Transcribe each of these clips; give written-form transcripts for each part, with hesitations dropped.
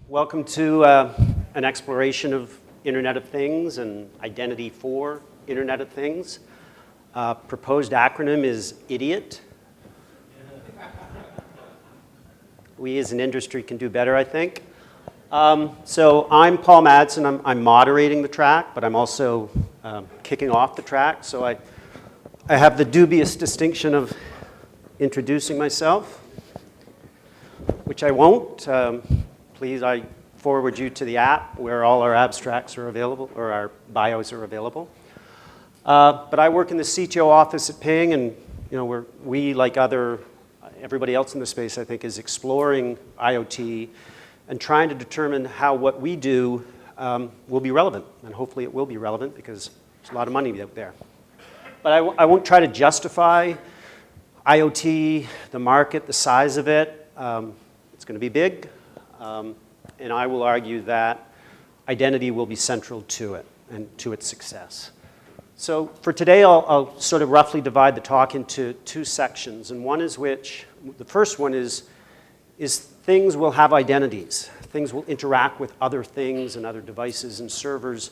Welcome to an exploration of Internet of Things and identity for Internet of Things. Proposed acronym is IDIOT. We as an industry can do better, I think. So I'm Paul Madsen. I'm moderating the track, but I'm also kicking off the track. So I have the dubious distinction of introducing myself, which I won't. Please, I forward you to the app where all our abstracts are available, or our bios are available. But I work in the CTO office at Ping, and we, like everybody else in the space, I think, is exploring IoT and trying to determine how what we do will be relevant. And hopefully it will be relevant because there's a lot of money out there. But I won't try to justify IoT, the market, the size of it. It's going to be big. And I will argue that identity will be central to it and to its success. So for today, I'll sort of roughly divide the talk into two sections. And the first one is things will have identities. Things will interact with other things and other devices and servers.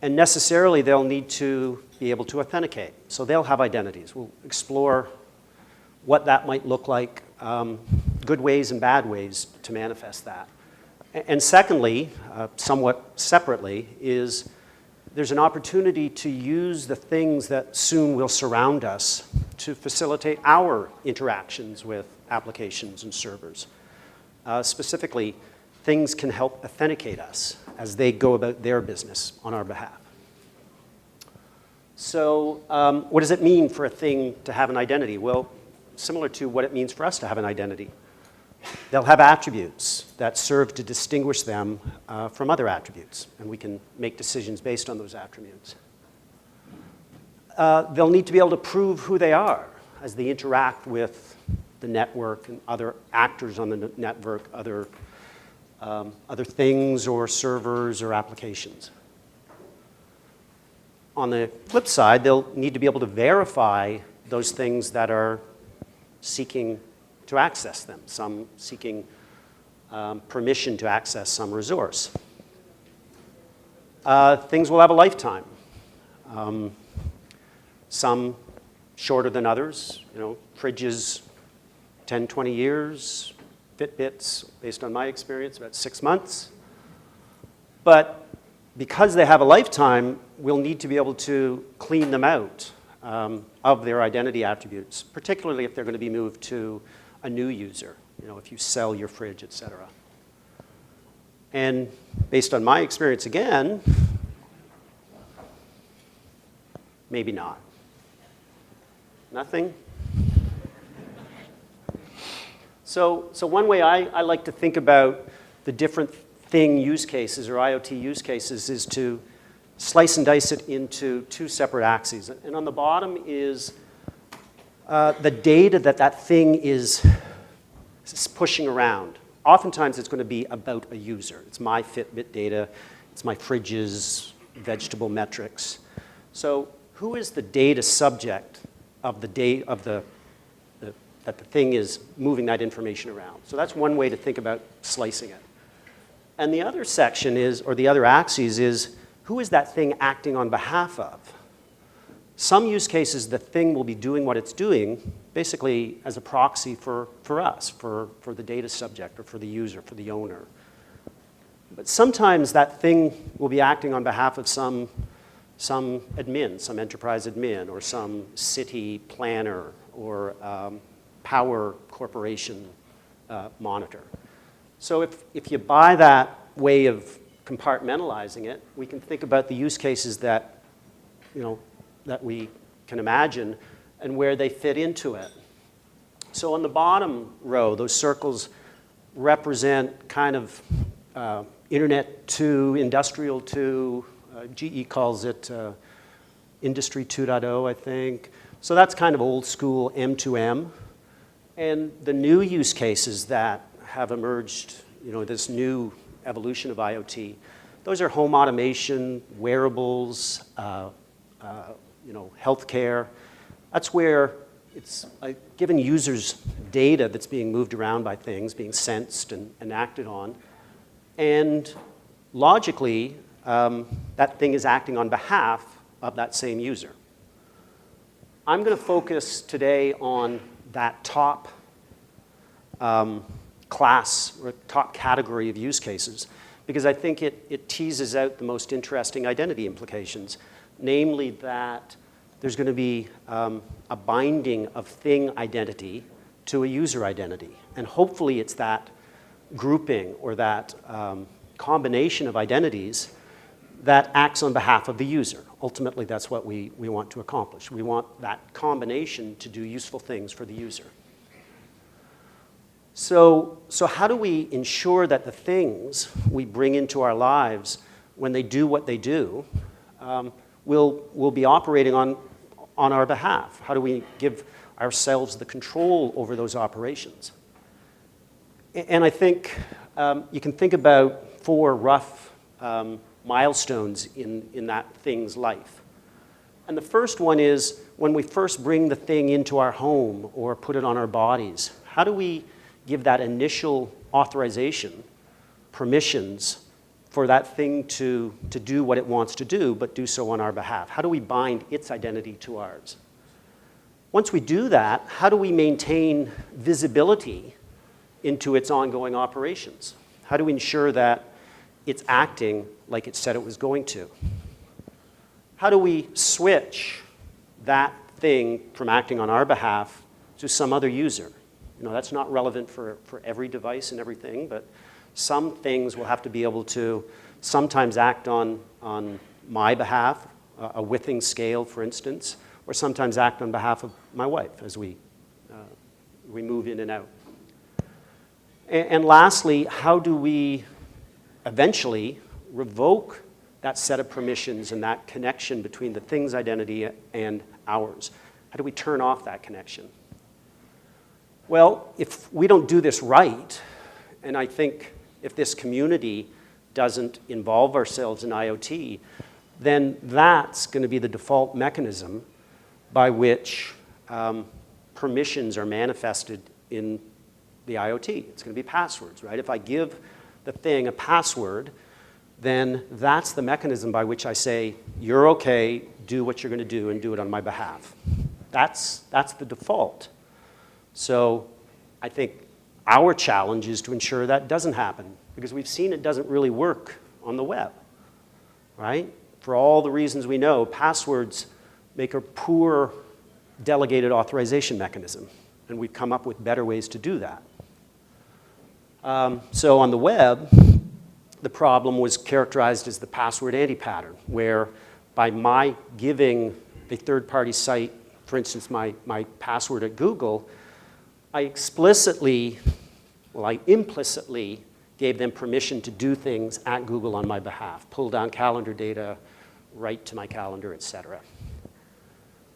And necessarily, they'll need to be able to authenticate. So they'll have identities. We'll explore what that might look like, good ways and bad ways to manifest that. And secondly, somewhat separately, is there's an opportunity to use the things that soon will surround us to facilitate our interactions with applications and servers. Specifically, things can help authenticate us as they go about their business on our behalf. So what does it mean for a thing to have an identity? Well, similar to what it means for us to have an identity. They'll have attributes that serve to distinguish them from other attributes, and we can make decisions based on those attributes. They'll need to be able to prove who they are as they interact with the network and other actors on the network, other things or servers or applications. On the flip side, they'll need to be able to verify those things that are seeking to access them, some seeking permission to access some resource. Things will have a lifetime. Some shorter than others. Fridges, 10, 20 years. Fitbits, based on my experience, about 6 months. But because they have a lifetime, we'll need to be able to clean them out of their identity attributes, particularly if they're going to be moved to a new user, if you sell your fridge, et cetera. And based on my experience again, maybe not. Nothing? So one way I like to think about the different thing use cases or IoT use cases is to slice and dice it into two separate axes. And on the bottom is the data that thing is pushing around. Oftentimes, it's going to be about a user. It's my Fitbit data. It's my fridge's vegetable metrics. So who is the data subject of that the thing is moving that information around? So that's one way to think about slicing it. And the other section is, or the other axis is, who is that thing acting on behalf of? Some use cases, the thing will be doing what it's doing basically as a proxy for us, for the data subject or for the user, for the owner. But sometimes that thing will be acting on behalf of some admin, some enterprise admin, or some city planner, or power corporation monitor. So if you buy that way of compartmentalizing it, we can think about the use cases that we can imagine and where they fit into it. So on the bottom row, those circles represent kind of Internet 2, Industrial 2, GE calls it Industry 2.0, I think. So that's kind of old school M2M. And the new use cases that have emerged, this new evolution of IoT, those are home automation, wearables, healthcare. That's where it's given users data that's being moved around by things, being sensed and acted on. And logically, that thing is acting on behalf of that same user. I'm going to focus today on that top class or top category of use cases because I think it teases out the most interesting identity implications, namely that there's going to be a binding of thing identity to a user identity. And hopefully it's that grouping or that combination of identities that acts on behalf of the user. Ultimately, that's what we want to accomplish. We want that combination to do useful things for the user. So how do we ensure that the things we bring into our lives, when they do what they do, will be operating on our behalf? How do we give ourselves the control over those operations? And I think you can think about 4 rough milestones in that thing's life. And the first one is when we first bring the thing into our home or put it on our bodies, how do we give that initial authorization, permissions, for that thing to do what it wants to do, but do so on our behalf? How do we bind its identity to ours? Once we do that, how do we maintain visibility into its ongoing operations? How do we ensure that it's acting like it said it was going to? How do we switch that thing from acting on our behalf to some other user? You know, that's not relevant for every device and everything, but some things will have to be able to sometimes act on my behalf, a withing scale, for instance, or sometimes act on behalf of my wife as we move in and out. And lastly, how do we eventually revoke that set of permissions and that connection between the thing's identity and ours? How do we turn off that connection? Well, if we don't do this right, and I think if this community doesn't involve ourselves in IoT, then that's going to be the default mechanism by which permissions are manifested in the IoT. It's going to be passwords, right? If I give the thing a password, then that's the mechanism by which I say, you're okay, do what you're going to do, and do it on my behalf. That's the default. So I think our challenge is to ensure that doesn't happen, because we've seen it doesn't really work on the web, right? For all the reasons we know, passwords make a poor delegated authorization mechanism, and we've come up with better ways to do that. So on the web, the problem was characterized as the password anti-pattern, where by my giving a third-party site, for instance, my password at Google, I implicitly gave them permission to do things at Google on my behalf, pull down calendar data, write to my calendar, et cetera.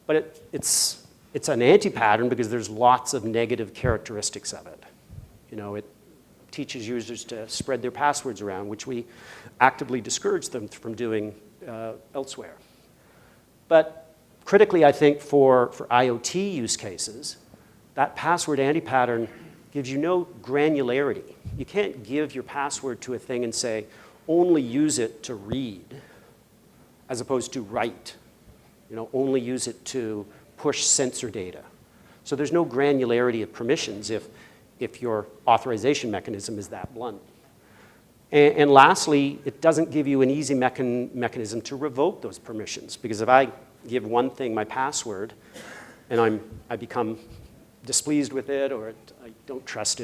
But it's an anti-pattern because there's lots of negative characteristics of it. You know, it teaches users to spread their passwords around, which we actively discourage them from doing elsewhere. But critically, I think for IoT use cases, that password anti-pattern gives you no granularity. You can't give your password to a thing and say, only use it to read, as opposed to write. You know, only use it to push sensor data. So there's no granularity of permissions if your authorization mechanism is that blunt. And lastly, it doesn't give you an easy mechanism to revoke those permissions, because if I give one thing my password and I become displeased with it, or I don't trust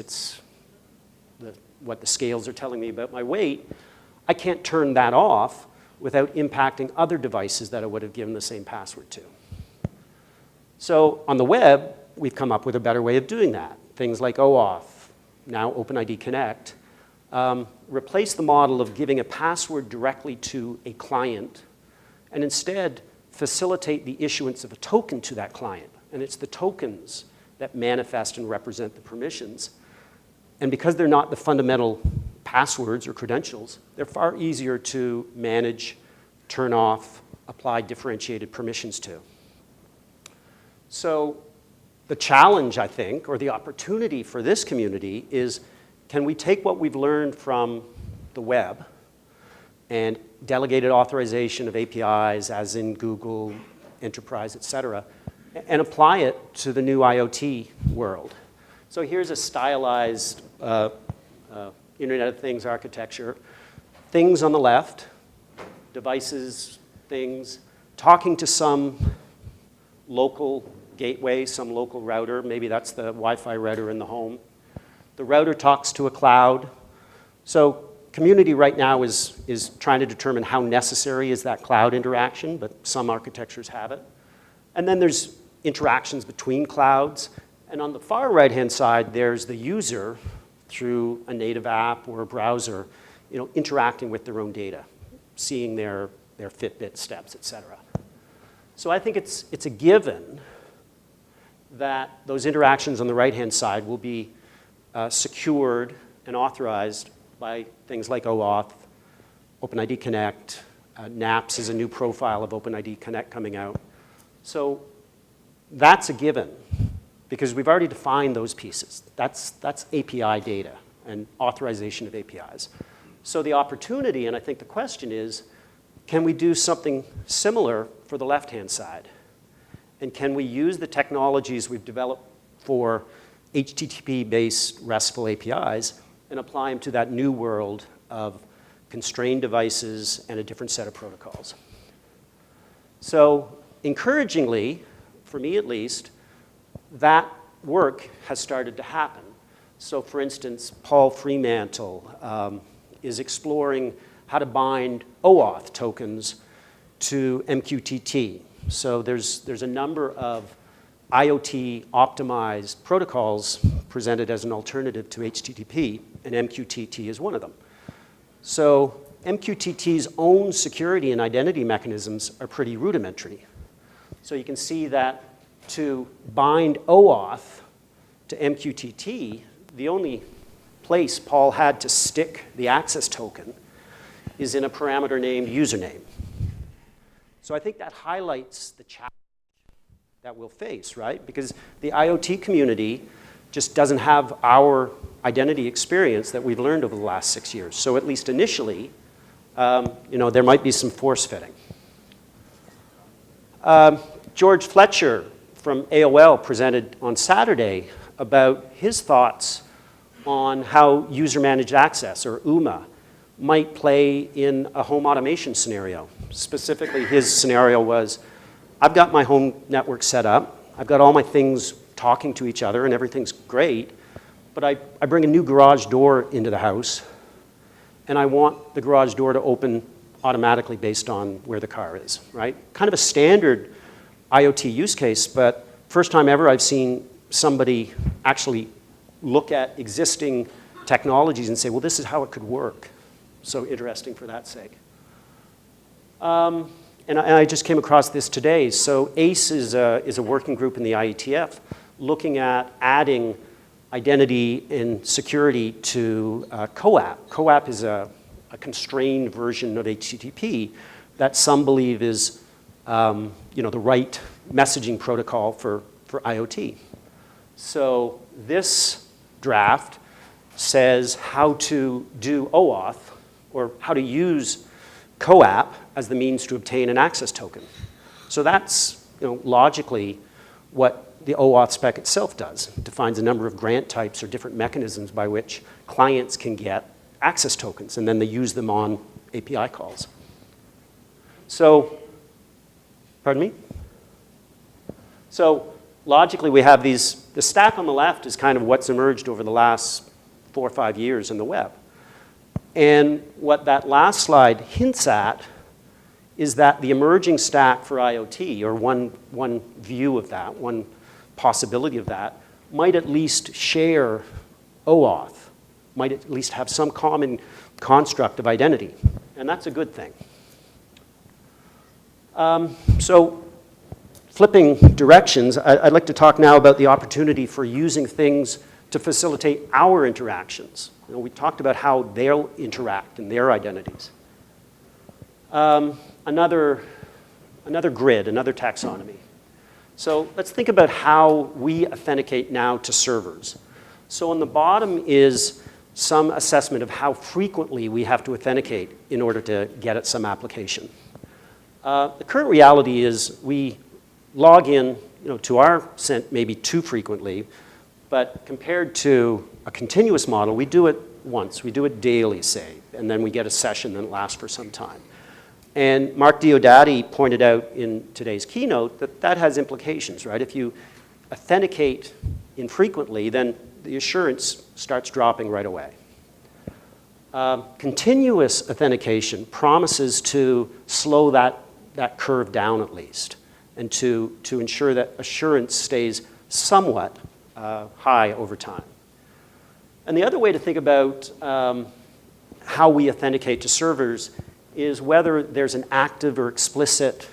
what the scales are telling me about my weight, I can't turn that off without impacting other devices that I would have given the same password to. So on the web, we've come up with a better way of doing that. Things like OAuth, now OpenID Connect, replace the model of giving a password directly to a client and instead facilitate the issuance of a token to that client. And it's the tokens that manifest and represent the permissions. And because they're not the fundamental passwords or credentials, they're far easier to manage, turn off, apply differentiated permissions to. So the challenge, I think, or the opportunity for this community is, can we take what we've learned from the web and delegated authorization of APIs, as in Google, Enterprise, et cetera, and apply it to the new IoT world. So here's a stylized Internet of Things architecture. Things on the left, devices, things, talking to some local gateway, some local router. Maybe that's the Wi-Fi router in the home. The router talks to a cloud. So community right now is trying to determine how necessary is that cloud interaction, but some architectures have it. And then there's interactions between clouds. And on the far right-hand side, there's the user through a native app or a browser, interacting with their own data, seeing their Fitbit steps, et cetera. So I think it's a given that those interactions on the right-hand side will be secured and authorized by things like OAuth, OpenID Connect. NAPS is a new profile of OpenID Connect coming out. So that's a given, because we've already defined those pieces. That's API data and authorization of APIs. So the opportunity, and I think the question is, can we do something similar for the left-hand side? And can we use the technologies we've developed for HTTP-based RESTful APIs and apply them to that new world of constrained devices and a different set of protocols? So encouragingly, for me at least, that work has started to happen. So for instance, Paul Fremantle is exploring how to bind OAuth tokens to MQTT. So there's a number of IoT-optimized protocols presented as an alternative to HTTP, and MQTT is one of them. So MQTT's own security and identity mechanisms are pretty rudimentary. So you can see that to bind OAuth to MQTT, the only place Paul had to stick the access token is in a parameter named username. So I think that highlights the challenge that we'll face, right? Because the IoT community just doesn't have our identity experience that we've learned over the last 6 years. So at least initially, there might be some force fitting. George Fletcher from AOL presented on Saturday about his thoughts on how user-managed access, or UMA, might play in a home automation scenario. Specifically, his scenario was, I've got my home network set up, I've got all my things talking to each other and everything's great, but I bring a new garage door into the house and I want the garage door to open automatically based on where the car is, right? Kind of a standard IoT use case, but first time ever I've seen somebody actually look at existing technologies and say, well, this is how it could work. So interesting for that sake. And I just came across this today. So ACE is a working group in the IETF looking at adding identity and security to CoAP. CoAP is a constrained version of HTTP that some believe is the right messaging protocol for IoT. So this draft says how to do OAuth, or how to use CoAP as the means to obtain an access token. So that's logically what the OAuth spec itself does. It defines a number of grant types or different mechanisms by which clients can get access tokens, and then they use them on API calls. So, pardon me? So logically we have the stack on the left is kind of what's emerged over the last 4 or 5 years in the web. And what that last slide hints at is that the emerging stack for IoT, or one view of that, one possibility of that, might at least share OAuth, might at least have some common construct of identity. And that's a good thing. So flipping directions, I'd like to talk now about the opportunity for using things to facilitate our interactions. We talked about how they'll interact and their identities. Another grid, another taxonomy. So let's think about how we authenticate now to servers. So on the bottom is some assessment of how frequently we have to authenticate in order to get at some application. The current reality is we log in to our cent maybe too frequently, but compared to a continuous model, we do it once. We do it daily, say, and then we get a session that lasts for some time. And Mark Diodati pointed out in today's keynote that that has implications, right? If you authenticate infrequently, then the assurance starts dropping right away. Continuous authentication promises to slow that curve down at least, and to ensure that assurance stays somewhat high over time. And the other way to think about how we authenticate to servers is whether there's an active or explicit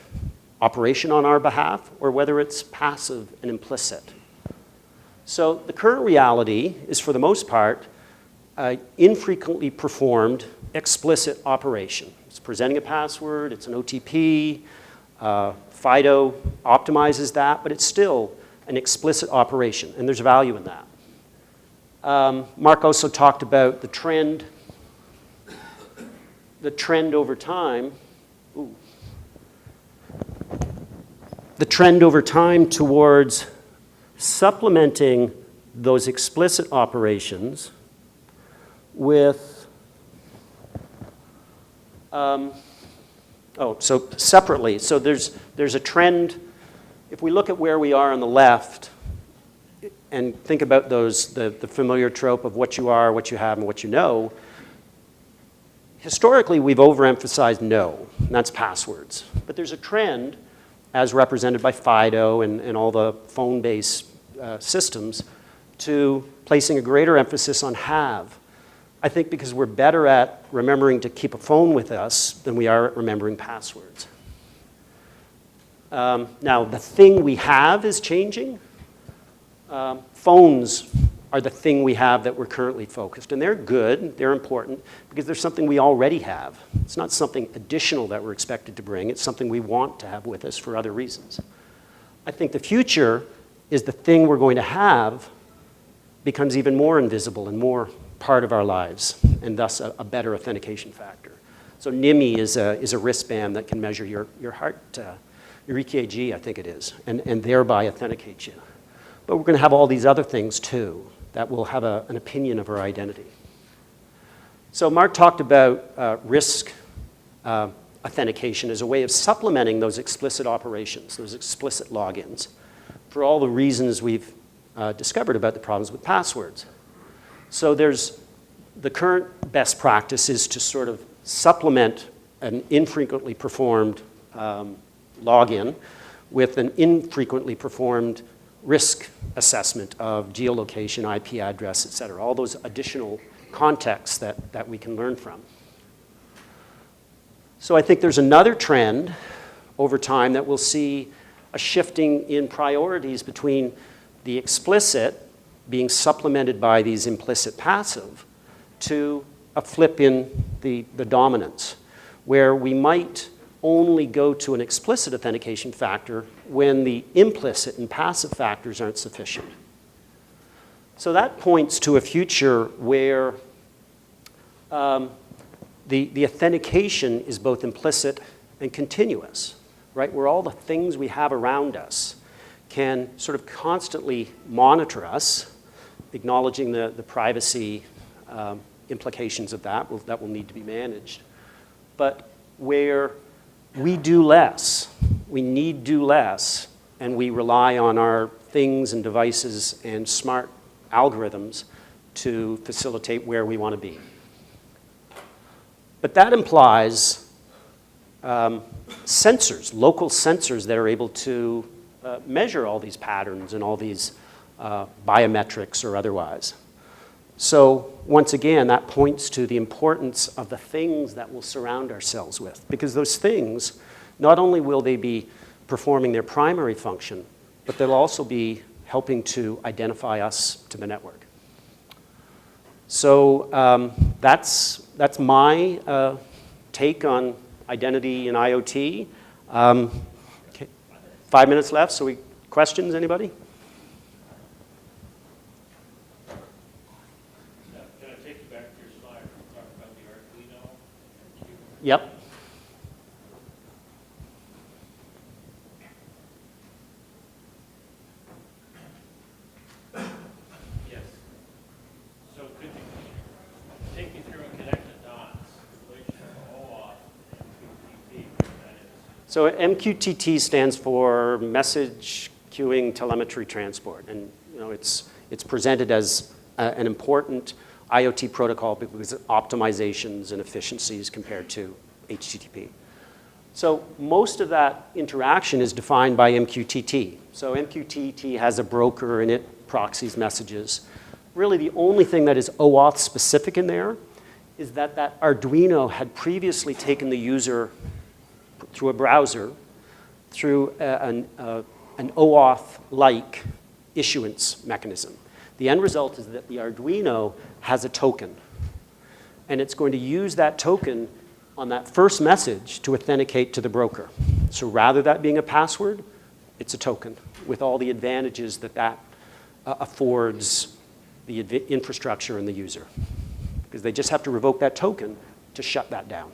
operation on our behalf, or whether it's passive and implicit. So the current reality is, for the most part, infrequently performed explicit operation. It's presenting a password, it's an OTP, FIDO optimizes that, but it's still an explicit operation, and there's value in that. Mark also talked about the trend over time. The trend over time towards supplementing those explicit operations with, so separately. So there's a trend. If we look at where we are on the left and think about the familiar trope of what you are, what you have, and what you know, historically we've overemphasized no, and that's passwords. But there's a trend, as represented by FIDO and all the phone-based systems, to placing a greater emphasis on have. I think because we're better at remembering to keep a phone with us than we are at remembering passwords. Now, the thing we have is changing. Phones are the thing we have that we're currently focused, and they're good, they're important, because they're something we already have. It's not something additional that we're expected to bring, it's something we want to have with us for other reasons. I think the future is the thing we're going to have becomes even more invisible and more part of our lives, and thus a better authentication factor. So NIMI is a wristband that can measure your heart, your EKG, I think it is, and thereby authenticate you. But we're going to have all these other things too that will have an opinion of our identity. So Mark talked about risk authentication as a way of supplementing those explicit operations, those explicit logins, for all the reasons we've discovered about the problems with passwords. So there's the current best practice is to sort of supplement an infrequently performed login with an infrequently performed risk assessment of geolocation, IP address, et cetera, all those additional contexts that we can learn from. So I think there's another trend over time that we'll see a shifting in priorities between the explicit being supplemented by these implicit passive to a flip in the dominance, where we might only go to an explicit authentication factor when the implicit and passive factors aren't sufficient. So that points to a future where the authentication is both implicit and continuous, right? Where all the things we have around us can sort of constantly monitor us, acknowledging the privacy implications of that will need to be managed, but where we do less, we need do less, and we rely on our things and devices and smart algorithms to facilitate where we want to be. But that implies sensors, local sensors that are able to measure all these patterns and all these biometrics or otherwise. So once again, that points to the importance of the things that we'll surround ourselves with, because those things, not only will they be performing their primary function, but they'll also be helping to identify us to the network. So that's my take on identity and IoT. Okay. 5 minutes left, so questions, anybody? Can I take you back Yep. Yes. So could you take me through and connect the dots, the relation of OAuth and MQTT, what that is? So MQTT stands for Message Queuing Telemetry Transport, and it's presented as an important IoT protocol because of optimizations and efficiencies compared to HTTP. So most of that interaction is defined by MQTT. So MQTT has a broker and it proxies messages. Really the only thing that is OAuth specific in there is that that Arduino had previously taken the user through a browser through an OAuth-like issuance mechanism. The end result is that the Arduino has a token, and it's going to use that token on that first message to authenticate to the broker. So rather that being a password, it's a token with all the advantages that that affords the infrastructure and the user, because they just have to revoke that token to shut that down.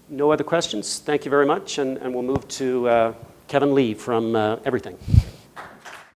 No other questions? Thank you very much, and we'll move to Kevin Lee from Everything.